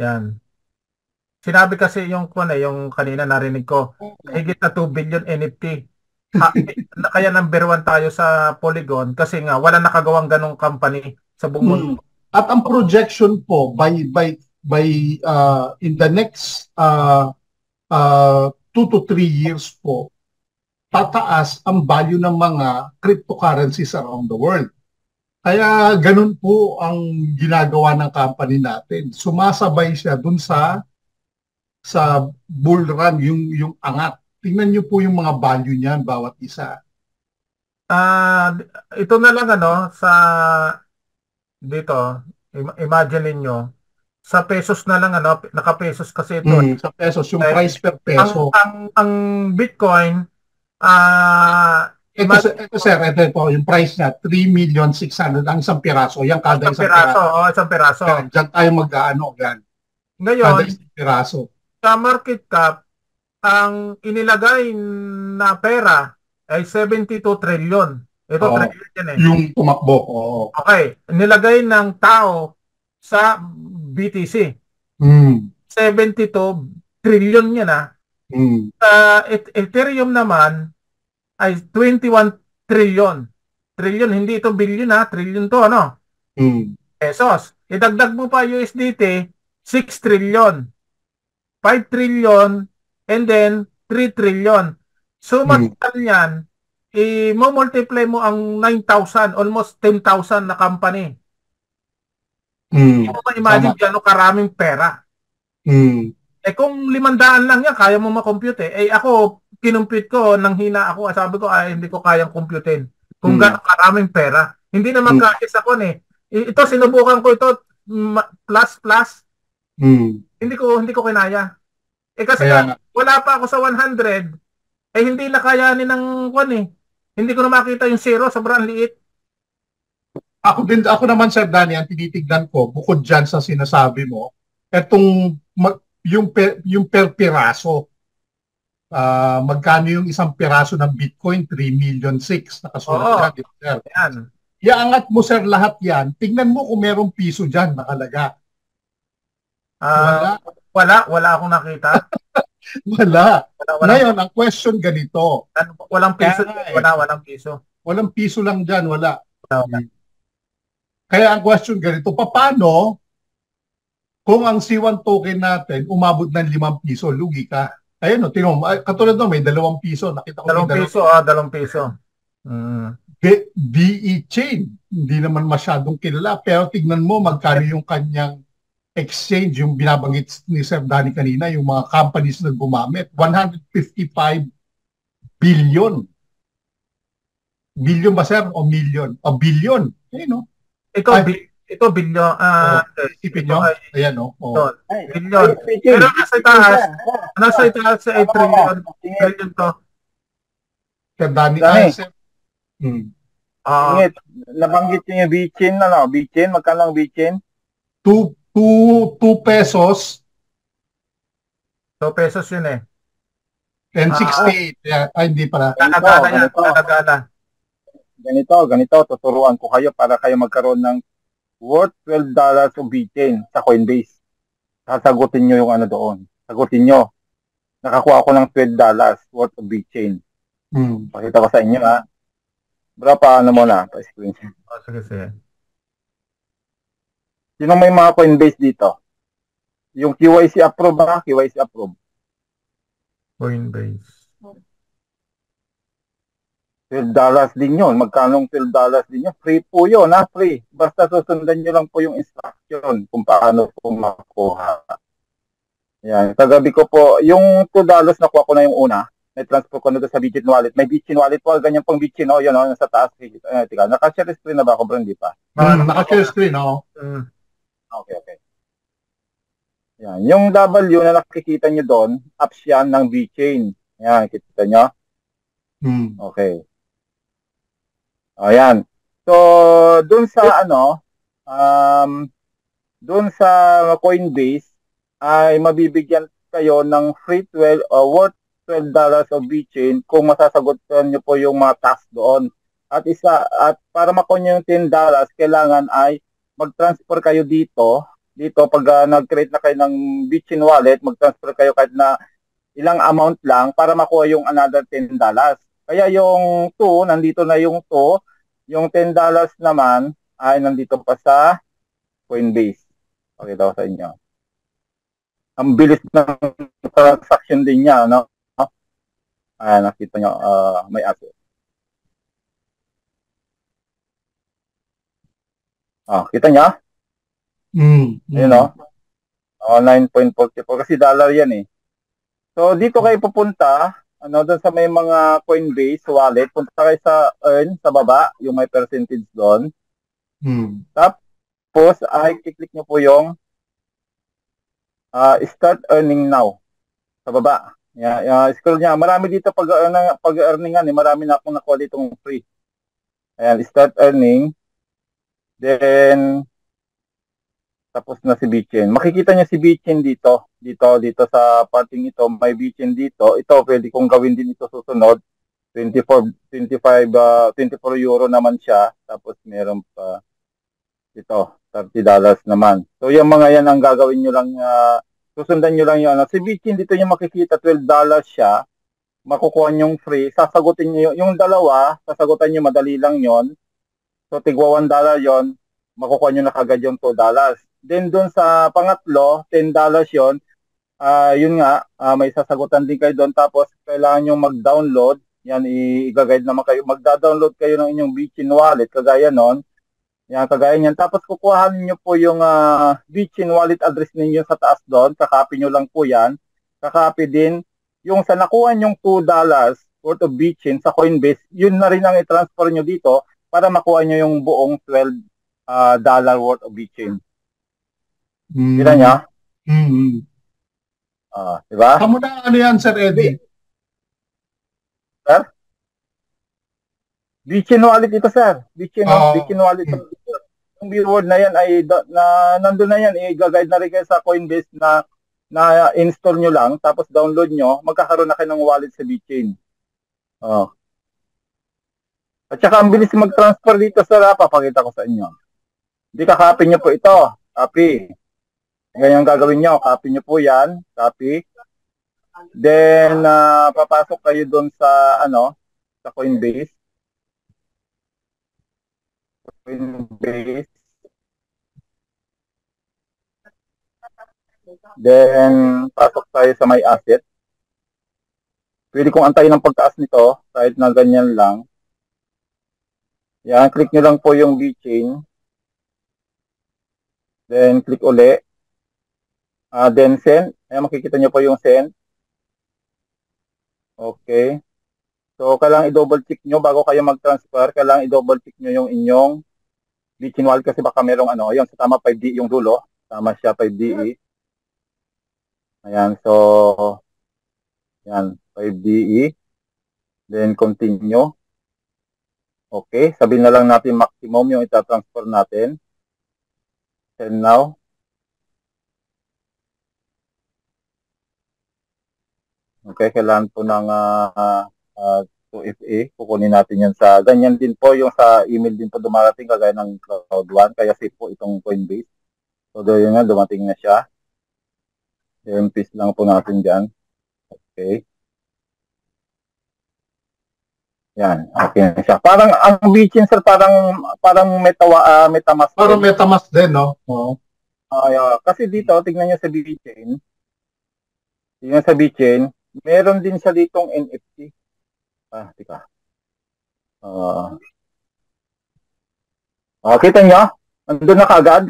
Yan. Sinabi kasi yung kanina narinig ko, higit na 2 billion NFT. Kaya number one tayo sa Polygon kasi nga wala nakagawang ganong company sa buong mundo. At ang projection po by in the next 2 to 3 years po, tataas ang value ng mga cryptocurrencies around the world. Kaya ganun po ang ginagawa ng company natin. Sumasabay siya dun sa bull run, yung angat. Tingnan niyo po yung mga value niyan bawat isa. Ah, ito na lang sa dito, imagine niyo sa pesos na lang naka-pesos kasi ito. Sa pesos, yung Eh, price per ang peso. ang ang Bitcoin imagine Ito sir, ito, yung price niya, 3,600,000 ang isang piraso. Yan kada isang isang piraso, piraso. isang piraso. Diyan tayo mag-ano, yan. Kada Ngayon, isang piraso. sa market cap, ang inilagay na pera ay 72 trillion. Ito Oo. trillion yan eh. Yung tumakbo. Oo. Okay, nilagay ng tao sa BTC. Mm. 72 trillion yan ah. Mm. Sa Ethereum naman ay 21 trillion. Trillion, hindi ito billion ha. Trillion to Mm. pesos. Idagdag mo pa USDT, 6 trillion. 5 trillion and then 3 trillion. Suma Mm. total yan, i-multiply mo ang 9,000, almost 10,000 na company. Mm. Hindi mo ma-imagine Tama. gano'ng karaming pera. Mm. Kung 500 lang yan, kaya mo makompute. Ako, kinumpute ko, nang hina ako, sabi ko, hindi ko kayang computein. Kung Mm. gano'ng karaming pera. Hindi naman Mm. kasi sa ito, sinubukan ko ito, plus. Mm. Hindi ko kinaya. Kasi Kaya nga. wala pa ako sa 100, hindi na kayanin ng Hindi ko na makita yung zero, sobrang liit. Ako naman Sir Danny, ang tinitignan ko, bukod dyan sa sinasabi mo, etong yung per piraso, magkano yung isang piraso ng Bitcoin? 3,600,000 nakasulat Oo, dyan, sir. yan. Iangat mo sir lahat yan, tingnan mo kung merong piso dyan nakalaga. Ah, Wala. wala akong nakita. Wala. Walang, Ngayon, ang question ganito. walang piso. Kaya, Walang piso. walang piso lang dyan, wala. Wala. Kaya ang question ganito, paano kung ang C1 token natin umabot ng 5 piso, lugi ka. Ayun, tinom, katulad no, may 2 piso. Nakita ko may 2 piso, 2 piso. Mm. DE chain. Hindi naman masyadong kilala. Pero tignan mo magkano yung kanyang exchange, yung binabanggit ni Sir Danny kanina, yung mga companies na gumamit. 155 billion. Billion ba sir? O million? O billion. Ayun, no? Ito bilyon. Isipin Ito nyo? ay Ayan, no? bilyon. Pero nasa itaas sa 8 trillion. Trillion to. Sir Danny, Danny. Sir. Hmm. Ingit, nabanggit niyo yung Bichin, Bichin, magkano ang Bichin? 2 pesos 2 pesos yun eh. and 68. Hindi pala. Gana yan. Gana. Ganito, tuturuan ko kayo para kayo magkaroon ng worth $12 of Bitcoin sa Coinbase. Sasagutin nyo yung doon. Sagutin nyo. Nakakuha ako ng $12 worth of Bitcoin. Pakita ko sa inyo ha. Bro, paano mo na? Pa-screen. Sige. Sino may mga Coinbase dito? Yung QYC approve ba? QYC approve. Coinbase. $12 din yun. Magkanong $12 din yun? Free po yun, free. Basta susundan nyo lang po yung instruction kung paano po makuha. Yan. Kagabi ko po, yung $2 nakuha ko na yung una. May transfer ko na doon sa Bitcoin wallet. May Bitcoin wallet po. Ganyan pong Bitcoin, yun, nasa taas. Tika, naka-share screen na ba ako, bro? Hindi pa. Naka-share screen, Okay. Yan. Yung W na nakikita nyo doon, apps yan ng Bitcoin. Yan, kita nyo? Okay. Ayan. So, dun sa dun sa Coinbase ay mabibigyan kayo ng free worth $12 of Bitcoin kung masasagutan nyo po yung mga tasks doon. At para makuha nyo yung $10, kailangan ay mag-transfer kayo dito dito pag nag-create na kayo ng Bitchin wallet, mag-transfer kayo kahit na ilang amount lang para makuha yung another $10. Kaya yung 2, nandito na yung 2, yung $10 naman ay nandito pa sa Coinbase. Pakita ko sa inyo. Ang bilis ng transaction din niya, no? Nakita nyo, may asset. Kita niya? Ayun, no? 9.44 kasi dollar yan eh. So, dito kayo pupunta, doon sa may mga Coinbase wallet, punta kayo sa earn, sa baba, yung may percentage doon. Tapos, ay kiklik nyo po yung start earning now. Sa baba. Scroll niya. Marami dito pag-earningan. Marami na akong nakuha ditong free. Ayan, start earning. Then, tapos na si Bitchin. Makikita niya si Bitchin dito. Dito sa parting ito. May Bitchin dito. Ito, pwede kong gawin din ito susunod. 24 euro naman siya. Tapos meron pa ito, $30 naman. So, yung mga yan ang gagawin nyo lang, susundan nyo lang yung Si Bitchin, dito yung makikita, $12 siya. Makukuha nyong free. Sasagutin nyo yung dalawa, sasagutan nyo, madali lang yon. So, tigwa $1 yon, makukuha nyo na kagad yung $2. Then, dun sa pangatlo, $10 yon. Yun nga, may sasagutan din kayo doon. Tapos, kailangan nyo mag-download. Yan, i-guide naman kayo. Magda-download kayo ng inyong Bitchin wallet, kagaya nun. Yan, kagaya niyan. Tapos kukuhanin nyo po yung Bitchin wallet address ninyo sa taas doon. Kakopy nyo lang po yan. Kakopy din yung sa nakuha nyong $2 worth of Bitchin sa Coinbase, yun na rin ang i-transfer nyo dito para makuha nyo yung buong $12 worth of Bitchin. Kira niya? Diba? Kamu na ano yan, Sir Eddie? Sir? Bitchin wallet ito, sir. Bitchin wallet. Yung keyword na yan ay nandun na yan, i-guide na rin kayo sa Coinbase na install nyo lang, tapos download nyo, magkakaroon na kayo ng wallet sa Bitchin. At saka ang bilis mag-transfer dito, sir, papakita ko sa inyo. Hindi kakopy nyo po ito. Copy. Ganyan gagawin nyo. Copy nyo po yan. Copy. Then, papasok kayo doon sa, sa Coinbase. Then, pasok tayo sa may asset. Pwede kong antayin ang pagtaas nito kahit na ganyan lang. Yan, click nyo lang po yung Bitchin. Then, click uli. Then, send. Ayan, makikita nyo po yung send. Okay. So, kailangan i-double check nyo bago kayo mag-transfer. Kailangan i-double check nyo yung inyong Bitchin wallet kasi baka merong yun, sa tama 5DE yung dulo. Tama siya 5DE. Ayan, so, yan, 5DE. Then, continue. Okay, sabihin na lang natin maximum yung itatransfer natin. Send now. Okay, kailangan po ng 2FA. Kukunin natin yan sa, ganyan din po yung sa email din po dumarating kagaya ng Cloud1. Kaya safe po itong Coinbase. So, doon nga, dumating na siya. Then, paste lang po natin dyan. Okay. Yan, okay na siya. Parang, ang Bitchin, sir, parang MetaMask. Parang MetaMask din, no? Oo. Kasi dito, tignan nyo sa Bitchin. Tignan sa Bitchin, meron din siya ditong NFT. Tika. Kita nyo? Andun na kaagad?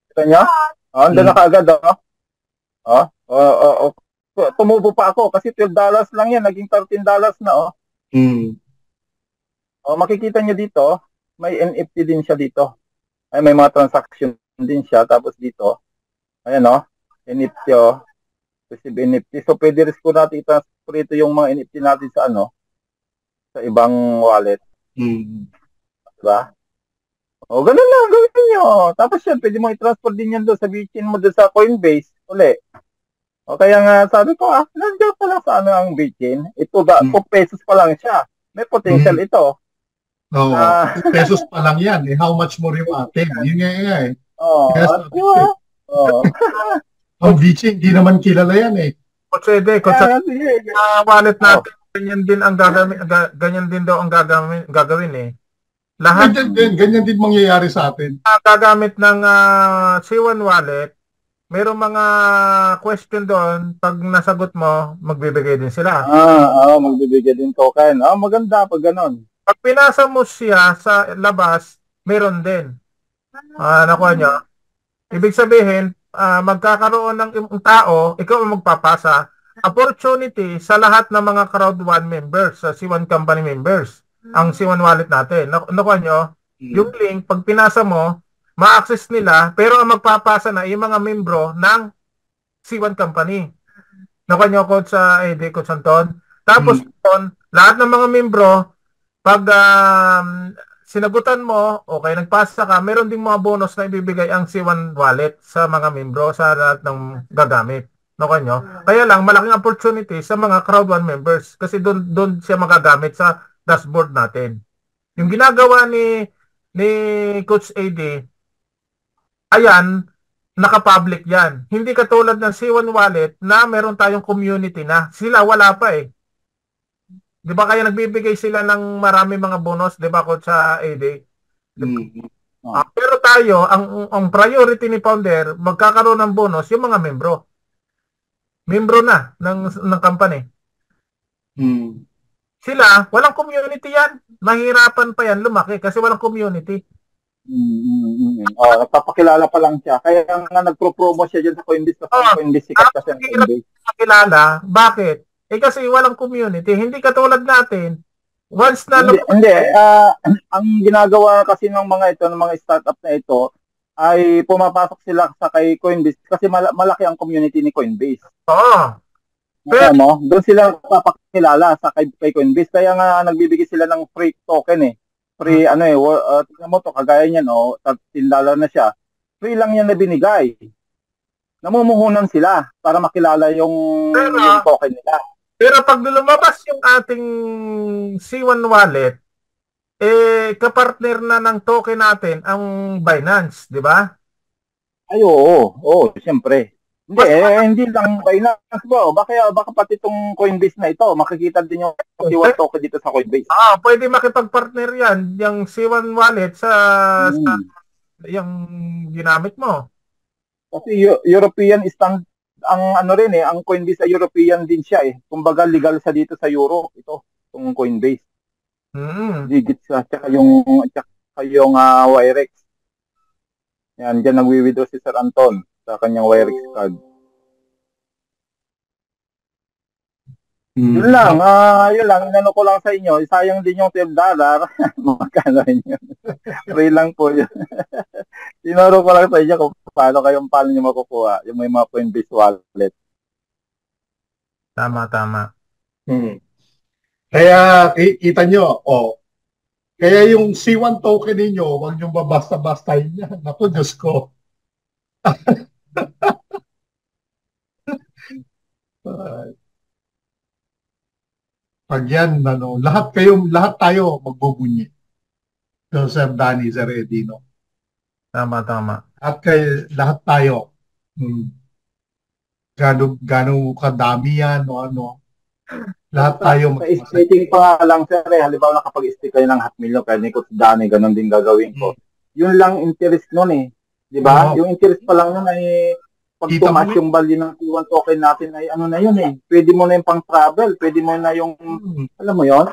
Kita nyo? Andun na kaagad, tumubo pa ako kasi $12 lang yan, naging $13 na, makikita nyo dito, may NFT din siya dito. Ay, may mga transaction din siya, tapos dito, ayan, NFT, receive NFT. So, pwede rin po natin i-transfer ito yung mga NFT natin sa sa ibang wallet. Diba? Ganun lang, gawin nyo. Tapos yan, pwede mo i-transfer din yan doon sa Bitchin mo doon sa Coinbase. Uli. Kaya nga, sabi ko, nandiyan pa lang sa ang Bitchin. Ito ba, 2 pesos pa lang siya. May potential ito. Oo, 2 pesos pa lang yan. How much more yung atin? Yun nga. Oh, Yes, di ba? Oh. ang Vici, hindi naman kilala yan eh. Kutsede, Kaya, sige. wallet Oh. natin, ganyan din ang ganyan din daw ang gagawin eh. Lahat Ganyan din mangyayari sa atin. gagamit ng C1 wallet, mayroong mga question doon, pag nasagot mo, magbibigay din sila. Magbibigay din token. Maganda pag ganon. Pag pinasa mo siya sa labas, meron din. Nakuha nyo? Ibig sabihin, magkakaroon ng tao, ikaw ang magpapasa, opportunity sa lahat ng mga crowd 1 members, sa C1 company members, ang C1 wallet natin. Nakuha nyo? Yung link, pag pinasa mo, ma-access nila, pero ang magpapasa na yung mga membro ng C1 company. Nakuha nyo, Coach AD, Coach Anton? Tapos, lahat ng mga membro, pag sinagutan mo, okay, nagpasa ka, meron ding mga bonus na ibibigay ang C1 wallet sa mga membro, sa lahat ng gagamit. Nakuha nyo? Kaya lang, malaking opportunity sa mga crowd 1 members kasi doon siya magagamit sa dashboard natin. Yung ginagawa ni Coach AD, ayan, naka-public yan. Hindi katulad ng C1 wallet na meron tayong community na. Sila wala pa eh. Di ba kaya nagbibigay sila ng marami mga bonus, di ba, Coach AD? Pero tayo, ang priority ni Founder, magkakaroon ng bonus yung mga membro. Membro na ng company. Sila, walang community yan. Mahirapan pa yan lumaki kasi walang community. Nagpapakilala pa lang siya. Kaya nga nagpro-promo siya dyan sa Coinbase kasi Coinbase sikat kasi ang Coinbase. Nakilala, bakit? Kasi walang community. Hindi katulad natin. Once na hindi. Ang ginagawa kasi ng mga ito, ng mga startup na ito, ay pumapasok sila sa kay Coinbase kasi malaki ang community ni Coinbase. Oo. Pero, doon sila papakilala sa kay Coinbase. Kaya nga nagbibigay sila ng free token eh. Free tingnan mo to, kagaya niyan $13 na siya. Free lang yan na binigay. Namumuhunan sila para makilala yung token nila. Pero pag lumabas yung ating C1 wallet, kapartner na ng token natin ang Binance, di ba? Ay, oo, siyempre. Hindi lang Binance ba? Baka pati itong Coinbase na ito, makikita din yung C1 token dito sa Coinbase. Pwede makipag-partner yan, yung C1 wallet sa yung ginamit mo. Kasi European stand ang ang Coinbase ay European din siya eh. Kumbaga legal sa dito sa Europe itong Coinbase. Digit siya tsaka yung Wirex. Yan, diyan nagwi-withdraw si Sir Anton sa kanyang Wirex card. Yun lang, inano ko lang sa inyo, sayang din yung $12. Magkano rin yun? Free lang po yun. Tinuro ko lang sa inyo kung paano nyo makukuha yung may mga Coinbase wallet. Tama. Kaya kita nyo, kaya yung C1 token ninyo, huwag nyo babasta-bastahin yan. Naku, Diyos ko. Pag yan, lahat tayo magbubunyi. So, Sir Danny, Sir Edino. Tama. Lahat tayo. Gano'ng kadami yan, Lahat tayo. Sa staking pa lang, sir, halimbawa nakapag-stake kayo ng $500,000, kaya ni Coach Danny, ganun din gagawin ko. Yun lang interest nun eh. Di ba? Yung interest pa lang nun ay pag tumas yung value ng C1 token natin ay na yun eh. Pwede mo na yung pang travel, pwede mo na yung, alam mo yun?